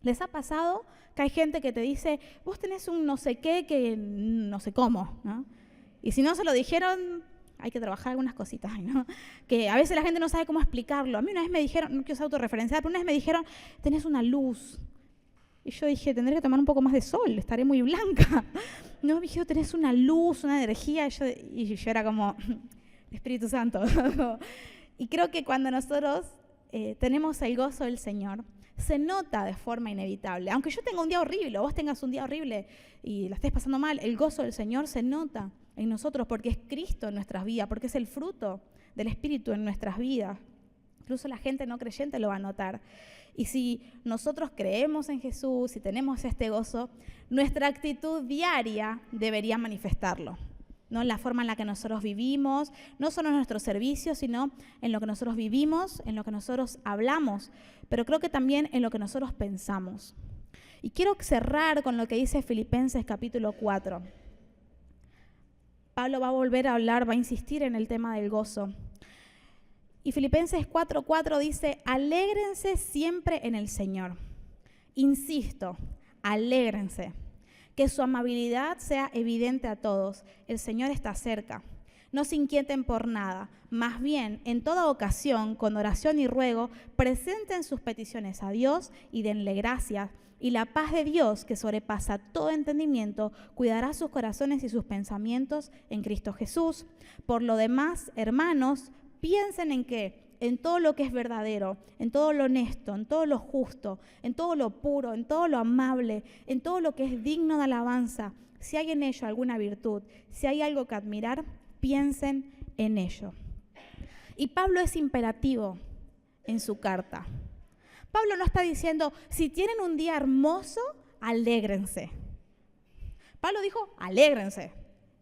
[SPEAKER 3] ¿Les ha pasado que hay gente que te dice, vos tenés un no sé qué que no sé cómo, ¿no? Y si no se lo dijeron, hay que trabajar algunas cositas, ¿no? Que a veces la gente no sabe cómo explicarlo. A mí una vez me dijeron, no quiero ser autorreferencial, pero una vez me dijeron, tenés una luz. Y yo dije, tendré que tomar un poco más de sol, estaré muy blanca. No, me dijeron, tenés una luz, una energía. Y yo era como, Espíritu Santo. Y creo que cuando nosotros tenemos el gozo del Señor, se nota de forma inevitable. Aunque yo tenga un día horrible, o vos tengas un día horrible y la estés pasando mal, el gozo del Señor se nota en nosotros porque es Cristo en nuestras vidas, porque es el fruto del Espíritu en nuestras vidas. Incluso la gente no creyente lo va a notar. Y si nosotros creemos en Jesús, si tenemos este gozo, nuestra actitud diaria debería manifestarlo, ¿no? La forma en la que nosotros vivimos, no solo en nuestros servicios, sino en lo que nosotros vivimos, en lo que nosotros hablamos, pero creo que también en lo que nosotros pensamos. Y quiero cerrar con lo que dice Filipenses capítulo 4. Pablo va a volver a hablar, va a insistir en el tema del gozo. Y Filipenses 4:4 dice, alégrense siempre en el Señor. Insisto, alégrense. Que su amabilidad sea evidente a todos. El Señor está cerca. No se inquieten por nada. Más bien, en toda ocasión, con oración y ruego, presenten sus peticiones a Dios y denle gracias. Y la paz de Dios, que sobrepasa todo entendimiento, cuidará sus corazones y sus pensamientos en Cristo Jesús. Por lo demás, hermanos, piensen en qué. En todo lo que es verdadero, en todo lo honesto, en todo lo justo, en todo lo puro, en todo lo amable, en todo lo que es digno de alabanza. Si hay en ello alguna virtud, si hay algo que admirar, piensen en ello. Y Pablo es imperativo en su carta. Pablo no está diciendo, si tienen un día hermoso, alégrense. Pablo dijo, alégrense.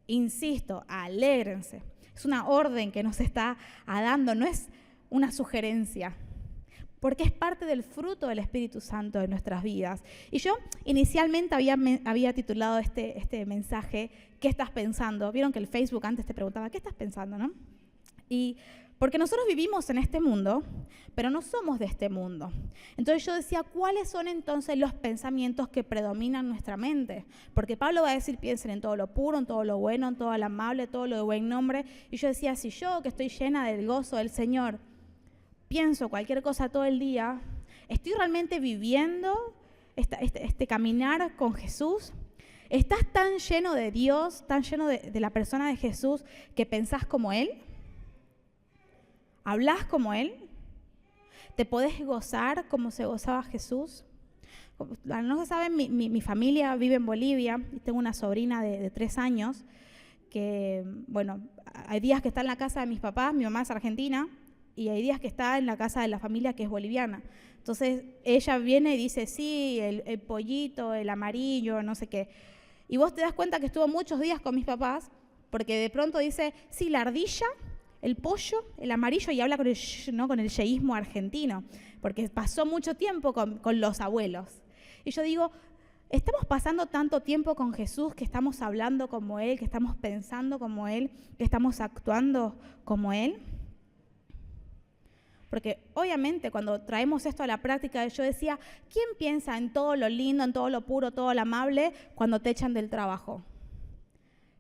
[SPEAKER 3] Insisto, alégrense. Es una orden que nos está dando, no es una sugerencia, porque es parte del fruto del Espíritu Santo en nuestras vidas. Y yo inicialmente había titulado este mensaje, ¿qué estás pensando? Vieron que el Facebook antes te preguntaba, ¿qué estás pensando? ¿No? Y porque nosotros vivimos en este mundo, pero no somos de este mundo. Entonces yo decía, ¿cuáles son entonces los pensamientos que predominan nuestra mente? Porque Pablo va a decir, piensen en todo lo puro, en todo lo bueno, en todo lo amable, todo lo de buen nombre. Y yo decía, si yo, que estoy llena del gozo del Señor, pienso cualquier cosa todo el día, ¿estoy realmente viviendo este caminar con Jesús? ¿Estás tan lleno de Dios, tan lleno de la persona de Jesús, que pensás como Él? ¿Hablas como Él? ¿Te podés gozar como se gozaba Jesús? No se saben, mi familia vive en Bolivia y tengo una sobrina de 3 años que, bueno, hay días que está en la casa de mis papás, mi mamá es argentina, y hay días que está en la casa de la familia que es boliviana. Entonces ella viene y dice, sí, el pollito, el amarillo, no sé qué. Y vos te das cuenta que estuvo muchos días con mis papás, porque de pronto dice, sí, la ardilla, el pollo, el amarillo, y habla con el yeísmo argentino, porque pasó mucho tiempo con los abuelos. Y yo digo, ¿estamos pasando tanto tiempo con Jesús que estamos hablando como Él, que estamos pensando como Él, que estamos actuando como Él? Porque obviamente cuando traemos esto a la práctica, yo decía, ¿quién piensa en todo lo lindo, en todo lo puro, todo lo amable cuando te echan del trabajo?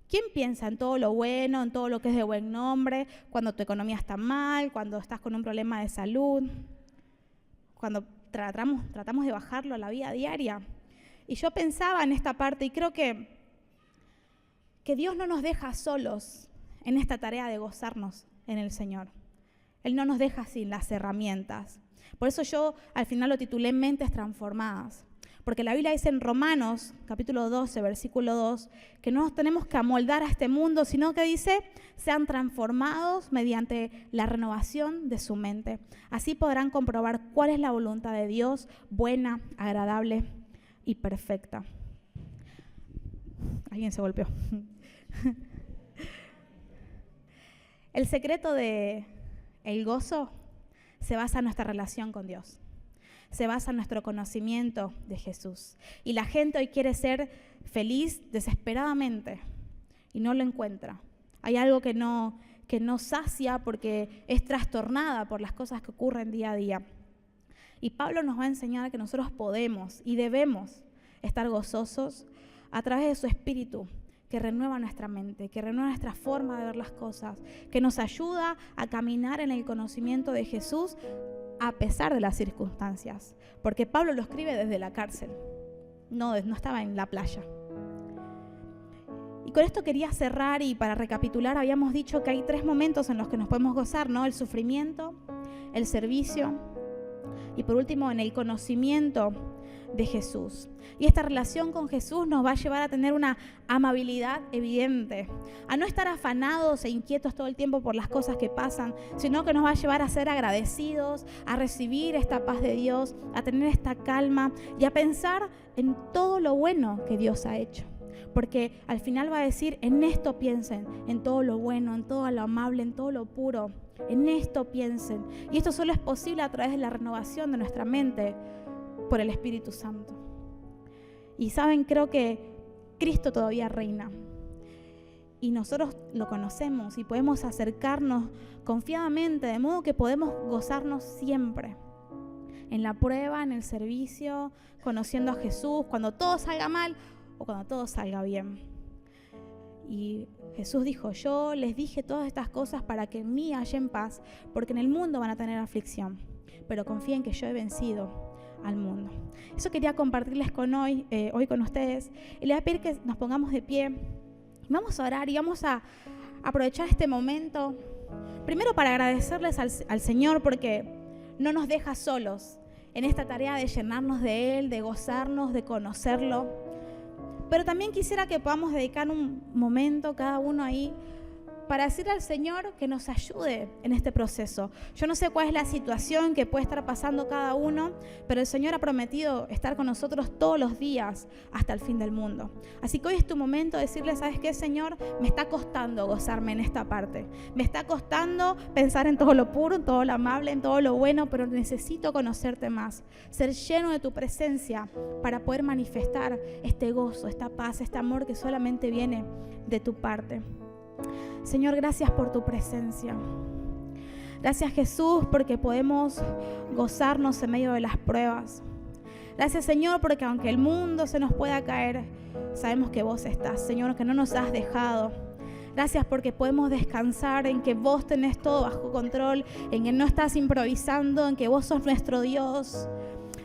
[SPEAKER 3] ¿Quién piensa en todo lo bueno, en todo lo que es de buen nombre, cuando tu economía está mal, cuando estás con un problema de salud, cuando tratamos de bajarlo a la vida diaria? Y yo pensaba en esta parte y creo que Dios no nos deja solos en esta tarea de gozarnos en el Señor. Él no nos deja sin las herramientas. Por eso yo al final lo titulé Mentes Transformadas. Porque la Biblia dice en Romanos, capítulo 12, versículo 2, que no nos tenemos que amoldar a este mundo, sino que dice, sean transformados mediante la renovación de su mente. Así podrán comprobar cuál es la voluntad de Dios, buena, agradable y perfecta. Alguien se golpeó. El secreto del gozo se basa en nuestra relación con Dios. Se basa en nuestro conocimiento de Jesús. Y la gente hoy quiere ser feliz desesperadamente y no lo encuentra. Hay algo que no sacia porque es trastornada por las cosas que ocurren día a día. Y Pablo nos va a enseñar que nosotros podemos y debemos estar gozosos a través de su Espíritu, que renueva nuestra mente, que renueva nuestra forma de ver las cosas, que nos ayuda a caminar en el conocimiento de Jesús a pesar de las circunstancias. Porque Pablo lo escribe desde la cárcel, no estaba en la playa. Y con esto quería cerrar y para recapitular habíamos dicho que hay 3 momentos en los que nos podemos gozar, ¿no? El sufrimiento, el servicio y por último en el conocimiento de Jesús. Y esta relación con Jesús nos va a llevar a tener una amabilidad evidente, a no estar afanados e inquietos todo el tiempo por las cosas que pasan, sino que nos va a llevar a ser agradecidos, a recibir esta paz de Dios, a tener esta calma y a pensar en todo lo bueno que Dios ha hecho. Porque al final va a decir, en esto piensen, en todo lo bueno, en todo lo amable, en todo lo puro, en esto piensen. Y esto solo es posible a través de la renovación de nuestra mente por el Espíritu Santo. Y saben, creo que Cristo todavía reina. Y nosotros lo conocemos y podemos acercarnos confiadamente, de modo que podemos gozarnos siempre. En la prueba, en el servicio, conociendo a Jesús, cuando todo salga mal o cuando todo salga bien. Y Jesús dijo, yo les dije todas estas cosas para que en mí hallen paz, porque en el mundo van a tener aflicción, pero confíen que yo he vencido al mundo. Eso quería compartirles hoy con ustedes. Y les voy a pedir que nos pongamos de pie. Vamos a orar y vamos a aprovechar este momento. Primero para agradecerles al Señor porque no nos deja solos en esta tarea de llenarnos de Él, de gozarnos, de conocerlo. Pero también quisiera que podamos dedicar un momento cada uno ahí para decirle al Señor que nos ayude en este proceso. Yo no sé cuál es la situación que puede estar pasando cada uno, pero el Señor ha prometido estar con nosotros todos los días hasta el fin del mundo. Así que hoy es tu momento de decirle, ¿sabes qué, Señor? Me está costando gozarme en esta parte. Me está costando pensar en todo lo puro, en todo lo amable, en todo lo bueno, pero necesito conocerte más, ser lleno de tu presencia para poder manifestar este gozo, esta paz, este amor que solamente viene de tu parte. Señor, gracias por tu presencia. Gracias, Jesús, porque podemos gozarnos en medio de las pruebas. Gracias, Señor, porque aunque el mundo se nos pueda caer, sabemos que vos estás, Señor, que no nos has dejado. Gracias porque podemos descansar en que vos tenés todo bajo control, en que no estás improvisando, en que vos sos nuestro Dios.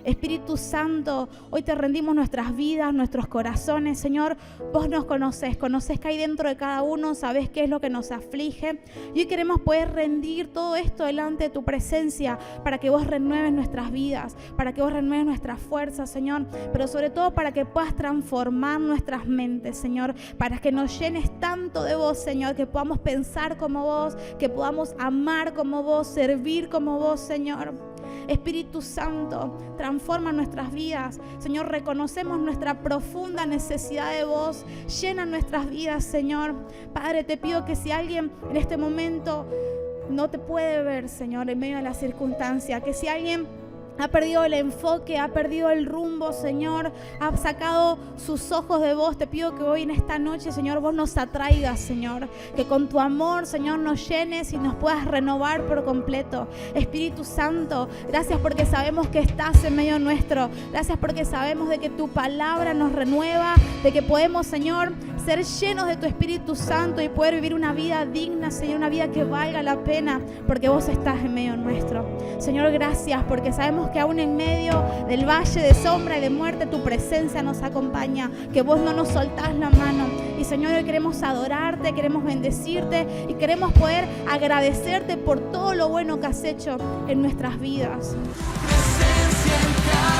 [SPEAKER 3] Espíritu Santo, hoy te rendimos nuestras vidas, nuestros corazones, Señor. Vos nos conocés que hay dentro de cada uno, sabés qué es lo que nos aflige. Y hoy queremos poder rendir todo esto delante de tu presencia para que vos renueves nuestras vidas, para que vos renueves nuestras fuerzas, Señor. Pero sobre todo para que puedas transformar nuestras mentes, Señor. Para que nos llenes tanto de vos, Señor, que podamos pensar como vos, que podamos amar como vos, servir como vos, Señor. Espíritu Santo, transforma nuestras vidas. Señor, reconocemos nuestra profunda necesidad de vos. Llena nuestras vidas, Señor. Padre, te pido que si alguien en este momento no te puede ver, Señor, en medio de la circunstancia, que si alguien ha perdido el enfoque, ha perdido el rumbo, Señor, ha sacado sus ojos de vos. Te pido que hoy en esta noche, Señor, vos nos atraigas, Señor, que con tu amor, Señor, nos llenes y nos puedas renovar por completo. Espíritu Santo, gracias porque sabemos que estás en medio nuestro. Gracias porque sabemos de que tu palabra nos renueva, de que podemos, Señor, ser llenos de tu Espíritu Santo y poder vivir una vida digna, Señor, una vida que valga la pena, porque vos estás en medio nuestro. Señor, gracias porque sabemos que aún en medio del valle de sombra y de muerte tu presencia nos acompaña, que vos no nos soltás la mano. Y Señor, hoy queremos adorarte, queremos bendecirte y queremos poder agradecerte por todo lo bueno que has hecho en nuestras vidas.
[SPEAKER 4] Presencia en cada